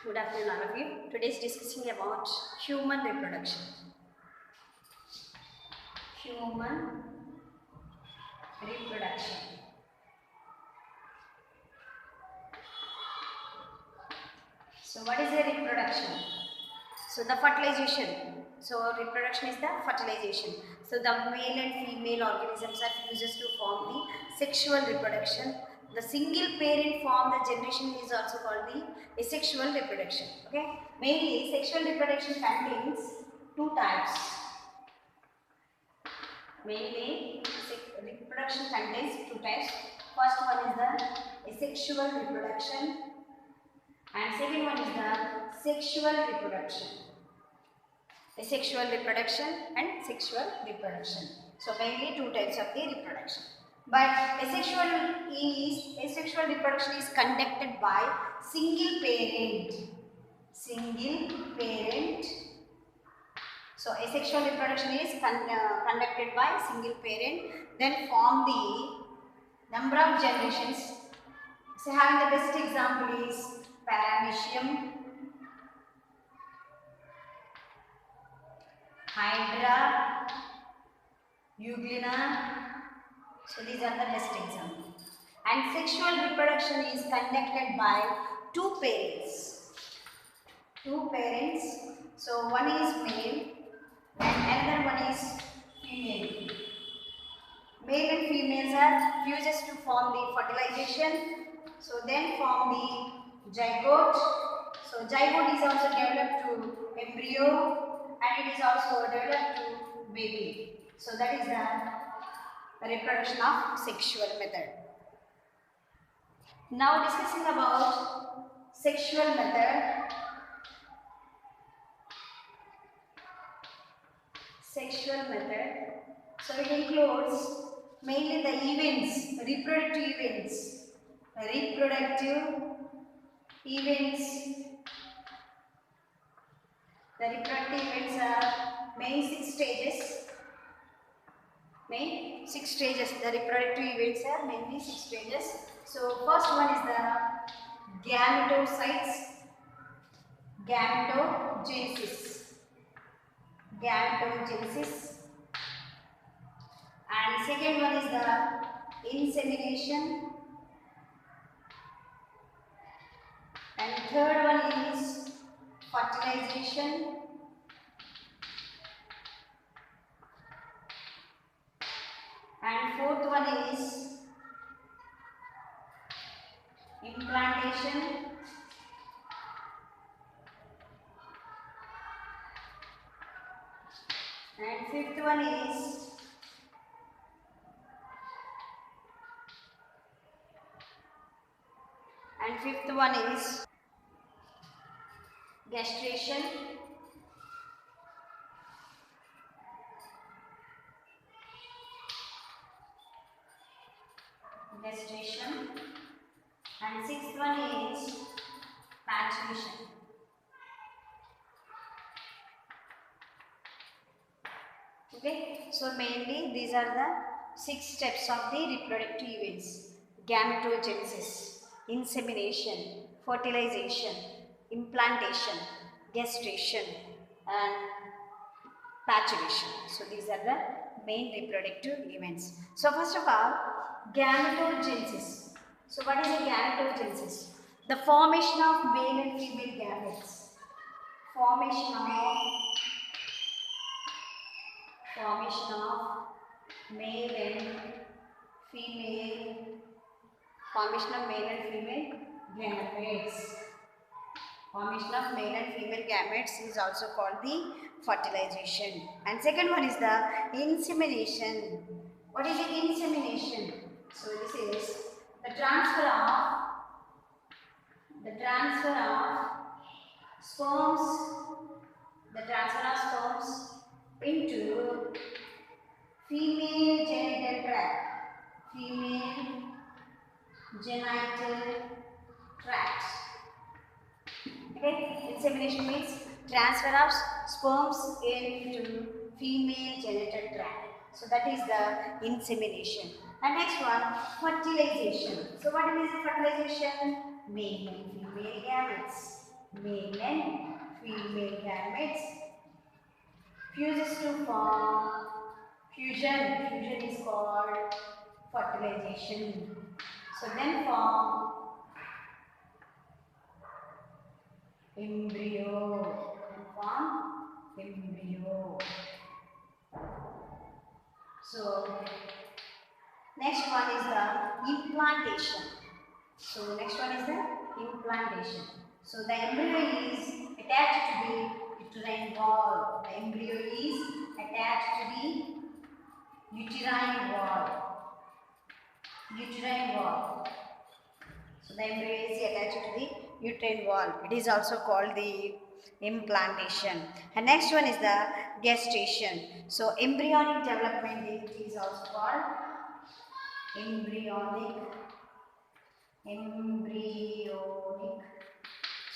Good afternoon, all of you. Today is discussing about human reproduction. Human reproduction. So, what is the reproduction? So, the fertilization. So, reproduction is the fertilization. So, the male and female organisms are fused to form the sexual reproduction. The single parent form the generation is also called the asexual reproduction. Okay. Mainly, sexual reproduction contains two types. Mainly, reproduction contains two types. First one is the asexual reproduction, and second one is the sexual reproduction. Asexual reproduction and sexual reproduction. So mainly two types of the reproduction. But asexual reproduction is conducted by single parent. Single parent. So asexual reproduction is conducted by single parent. Then form the number of generations. So having the best example is Paramecium, Hydra, Euglena. So these are the best examples. And sexual reproduction is conducted by two parents. Two parents. So one is male and another one is female. Male and females are fused to form the fertilization. So then form the zygote. So zygote is also developed to embryo and it is also developed to baby. So that is the reproduction of sexual method. Now discussing about sexual method. Sexual method. So it includes mainly the events, reproductive events. Reproductive events. The reproductive events are main 6 stages. Main 6 stages. The reproductive events are mainly 6 stages. So first one is the gametocytes. Gametogenesis. Gametogenesis. And second one is the insemination. And third one is fertilization. And fourth one is implantation. And fifth one is gastration. Gastration. And sixth one is maturation. Okay, so mainly these are the 6 steps of the reproductive events: gametogenesis, insemination, fertilization, implantation, gastration, and maturation. So these are the main reproductive events. So first of all, gametogenesis. So what is a gametogenesis? The formation of male and female gametes. Formation of male and female gametes. Formation of male and female gametes is also called the fertilization. And second one is the insemination. What is the insemination? So this is the transfer of sperms into female genital tract. Okay, insemination means transfer of sperms into female genital tract. So that is the insemination. And next one, fertilization. So what is fertilization? Male and female gametes. male and female gametes fuses to form fusion. Fusion is called fertilization. So then form embryo. So next one is the implantation. So next one is the implantation. So the embryo is attached to the uterine wall. The embryo is attached to the uterine wall. So the embryo is attached to the uterine wall. It is also called the implantation. And next one is the gestation. So embryonic development is also called embryonic.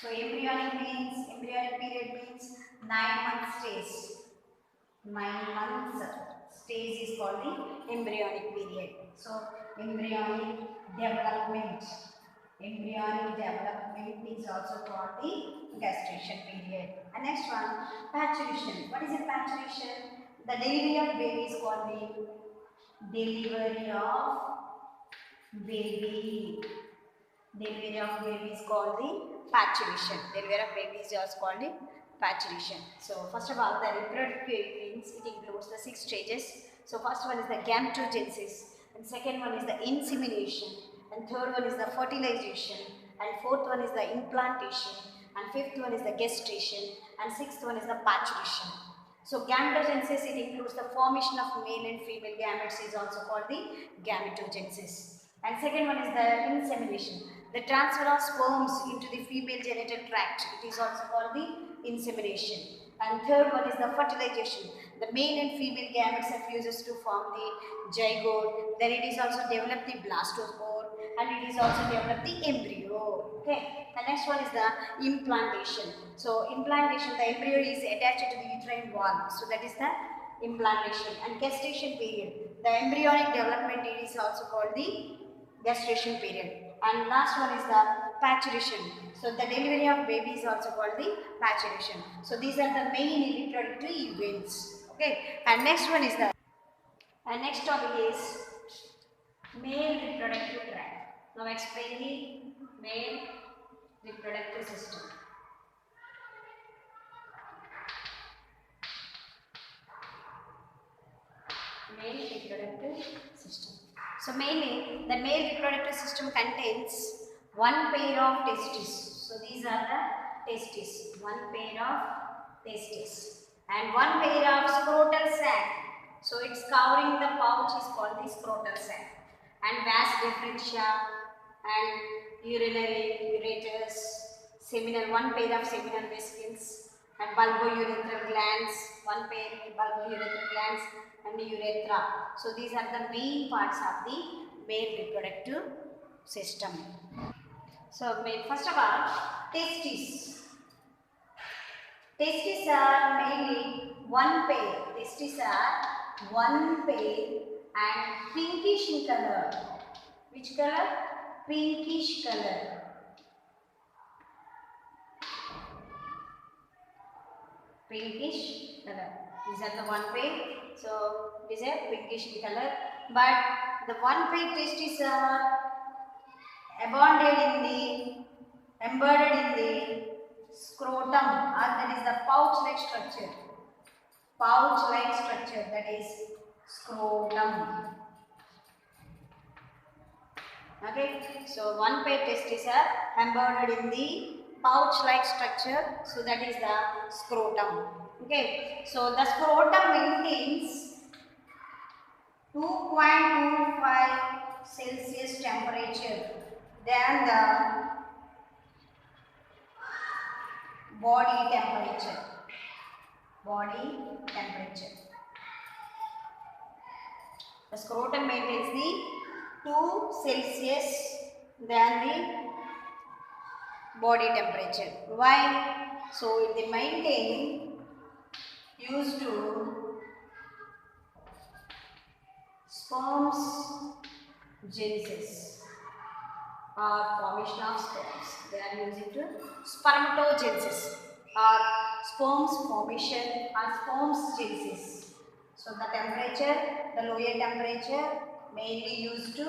So embryonic period means 9 months stage. 9 months stage is called the embryonic period. So embryonic development is also called the gestation period. And next one, parturition. What is a parturition? The delivery of baby is called the delivery of baby. Delivery of baby is called the parturition. Delivery of baby is also called the parturition. So first of all, the reproductive means it includes the 6 stages. So first one is the gametogenesis, and second one is the insemination, and third one is the fertilization, and fourth one is the implantation, and fifth one is the gestation, and sixth one is the parturition. So gametogenesis, it includes the formation of male and female gametes, is also called the gametogenesis. And second one is the insemination, the transfer of sperms into the female genital tract. It is also called the insemination. And third one is the fertilization. The male and female gametes are fuses to form the zygote. Then it is also developed the blastospore, and it is also developed the embryo. Okay. The next one is the implantation. So implantation, the embryo is attached to the uterine wall. So that is the implantation. And gestation period, the embryonic development, it is also called the gestation period. And last one is the parturition. So the delivery of baby is also called the parturition. So these are the main reproductive events. Okay. And next one is the next topic is male reproductive tract. Now explain the male reproductive system. Male reproductive system. So mainly the male reproductive system contains one pair of testes. So these are the testes. One pair of testes and one pair of scrotal sac. So it's covering the pouch is called the scrotal sac. And vas deferentia and urinary ureters, seminal, one pair of seminal vesicles, and bulbourethral glands, one pair of bulbourethral glands, and urethra. So these are the main parts of the male reproductive system. So first of all, testes. Testes are mainly one pair. Testes are one pair and pinkish in color. Which color? Pinkish color. Pinkish color. These are the one pair. So it is a pinkish in color. But the one pair testes are embedded in the scrotum, or that is the pouch-like structure. Pouch-like structure, that is scrotum. Okay, so one pair testes are embedded in the pouch-like structure, so that is the scrotum. Okay, so the scrotum maintains 2.25 Celsius temperature than the body temperature. The scrotum maintains the 2 Celsius than the body temperature. Why? So they maintain used to sperms genesis. formation of sperms. They are using to spermatogenesis or sperms formation or sperms genesis. So the temperature, the lower temperature mainly used to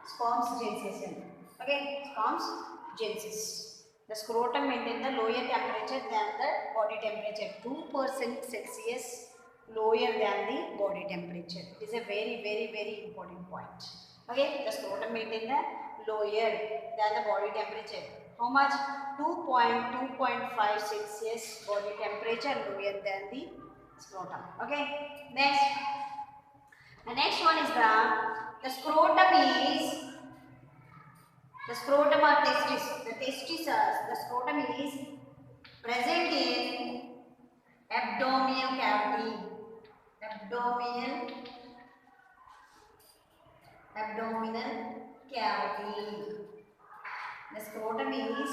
sperms genesis. Okay, sperms genesis. The scrotum maintain the lower temperature than the body temperature, 2% Celsius lower than the body temperature. It is a very important point. Okay, the scrotum maintain the lower than the body temperature. How much? 2.5 Celsius body temperature lower than the scrotum. Okay, next. The next one is the scrotum or testis. The scrotum is present in abdominal cavity. Abdominal cavity. The scrotum is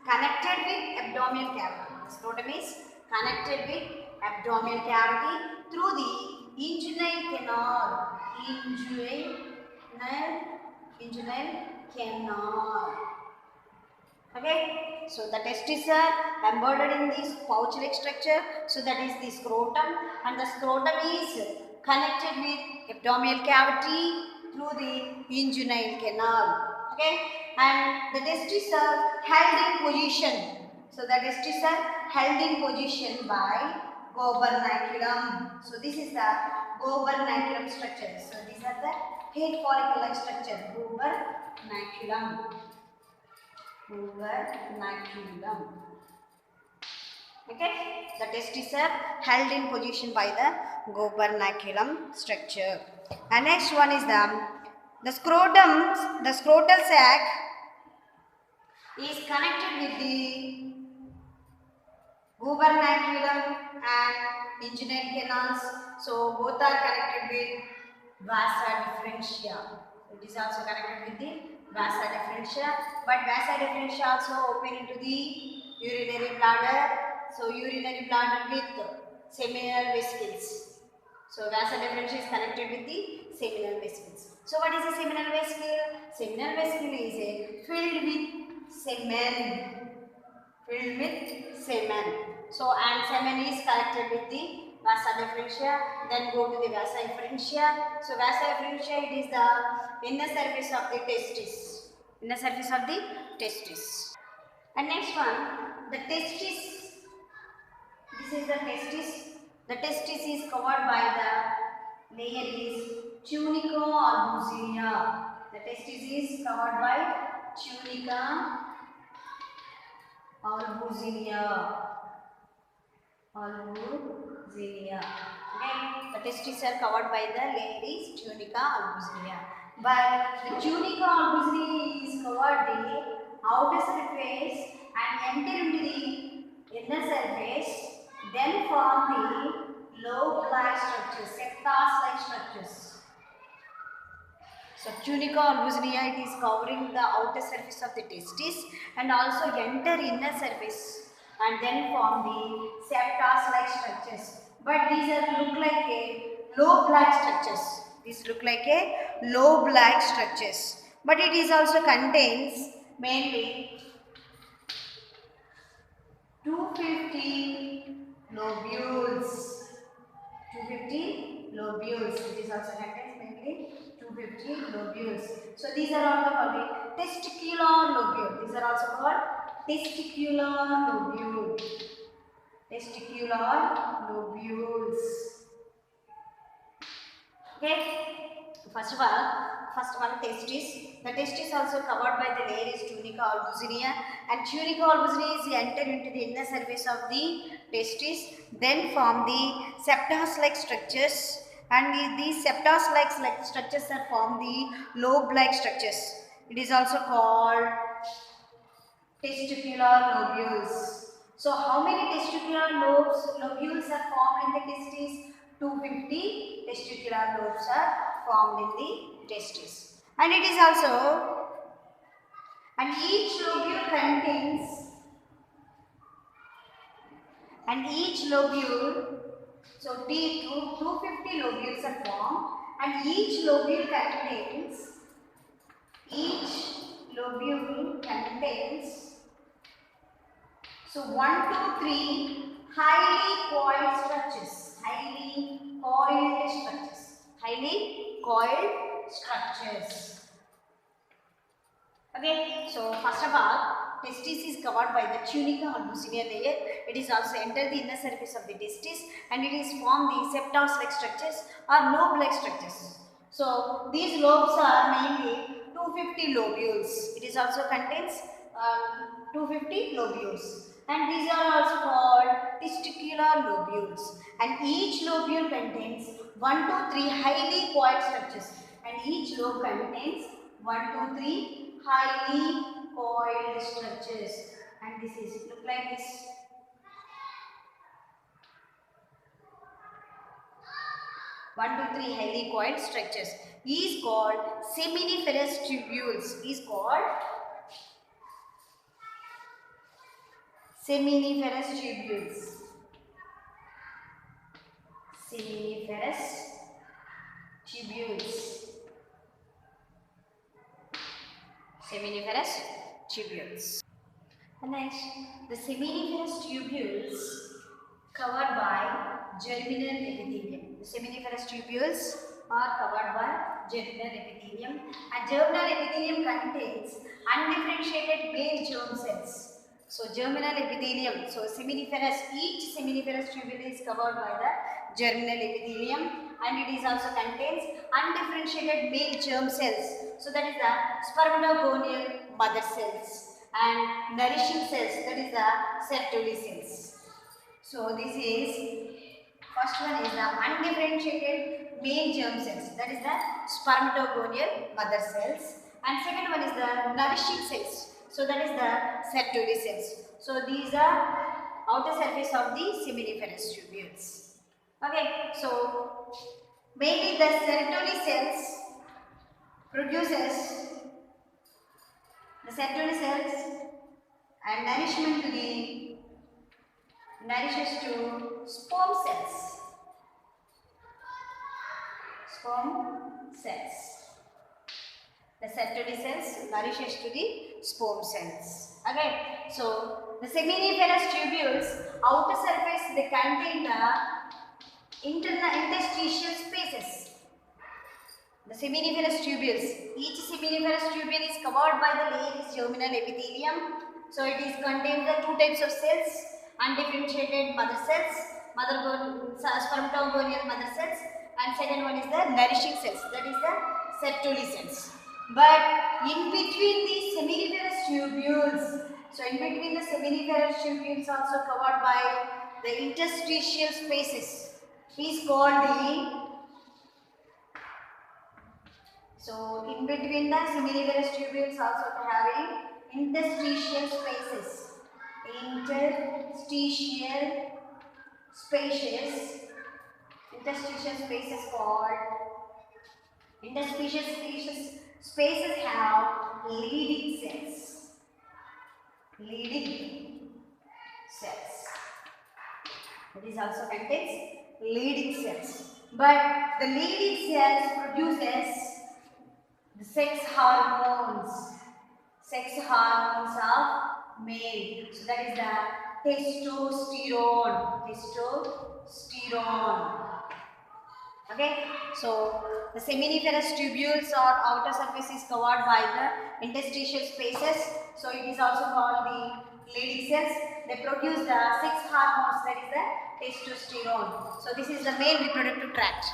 connected with abdominal cavity. The scrotum is connected with abdominal cavity through the inguinal canal. Inguinal canal. Okay, so the testes are embedded in this pouch-like structure. So that is the scrotum, and the scrotum is connected with abdominal cavity through the inguinal canal. Okay, and the testes are held in position. So the testes are held in position by gubernaculum. So this is the gubernaculum structure. So these are the head follicle-like structure. Gubernaculum. Okay, the testes are held in position by the gubernaculum structure. And next one is the scrotum. The scrotal sac is connected with the gubernaculum and inguinal canals. So both are connected with vasa differentia. It is also connected with the vasa differentia, but vasa differentia also open into the urinary bladder. So urinary bladder with seminal vesicles. So vasa differentia is connected with the seminal vesicles. So what is a seminal vesicle? Seminal vesicle is filled with semen. So and semen is connected with the vasa differentia, then go to the vasa efferentia. So vasa efferentia, it is the inner surface of the testis. And next one, the testis. This is the testis. The testis is covered by the layer is tunica albuginea. The testis is covered by tunica albuginea. Okay, the testes are covered by the layer is tunica albuginea. But the tunica albuginea is covered the outer surface and enter into the inner surface, then form the lobe-like structures, septas-like structures. So tunica albuginea, it is covering the outer surface of the testis and also enter inner surface and then form the septas-like structures. But these look like a lobe-like structures. These look like a lobe-like structures. But it is also contains mainly 250 lobules. 250 lobules. It is also contains mainly 250 lobules. So these are all called testicular lobule. These are also called testicular lobule. Testicular lobules. Okay. First of all, testis. The testis also covered by the layer is tunica albuginea, and tunica albuginea is entered into the inner surface of the testis, then form the septas-like structures, and these septas-like structures are formed the lobe-like structures. It is also called testicular lobules. So how many testicular lobules are formed in the testis? 250 testicular lobes are formed in the testis. And it is also, and each lobule contains, so 250 lobules are formed, and each lobule contains lobule contains, so 1 to 3 highly coiled structures. Highly coiled structures. Highly coiled structures. Okay, so first of all, testis is covered by the tunica or mucineal layer. It is also enter the inner surface of the testis and it is form the septos-like structures or lobe-like structures. So these lobes are mainly 250 lobules. It is also contains 250 lobules, and these are also called testicular lobules. And each lobule contains 1 to 3 highly coiled structures. And each lobe contains 1 to 3 highly coiled structures. And this is look like this. 1 to 3 highly coiled structures is called seminiferous tubules. Is called seminiferous tubules. Seminiferous tubules. Seminiferous tubules. And next, the seminiferous tubules covered by germinal epithelium. The seminiferous tubules are covered by germinal epithelium, and germinal epithelium contains undifferentiated male germ cells. So germinal epithelium, so seminiferous, each seminiferous tubule is covered by the germinal epithelium, and it is also contains undifferentiated male germ cells. So that is the spermatogonial mother cells and nourishing cells, that is the Sertoli cells. So this is, first one is the undifferentiated male germ cells, that is the spermatogonial mother cells, and second one is the nourishing cells. So that is the Sertoli cells. So these are outer surface of the seminiferous tubules. Okay, so mainly the Sertoli cells produces the Sertoli cells and nourishment to the nourishes to sperm cells. Sperm cells. The Sertoli cells nourishes to the sperm cells. Okay, so the seminiferous tubules outer surface, they contain the interstitial spaces. The seminiferous tubules, each seminiferous tubule is covered by the layer is germinal epithelium. So it is contains the two types of cells, undifferentiated mother cells, spermatogonial mother cells, and second one is the nourishing cells, that is the Sertoli cells. But in between these seminiferous tubules, so in between the seminiferous tubules also covered by the interstitial spaces is called the, so in between the seminiferous tubules also having interstitial spaces. Interstitial spaces called, interstitial spaces have leading cells. Leading cells. It is also contains leading cells. But the leading cells produces the sex hormones. Sex hormones of male. So that is the testosterone. Testosterone. Okay, so the seminiferous tubules or outer surface is covered by the interstitial spaces. So it is also called the Leydig cells. They produce the sex hormones, that is the testosterone. So this is the male reproductive tract.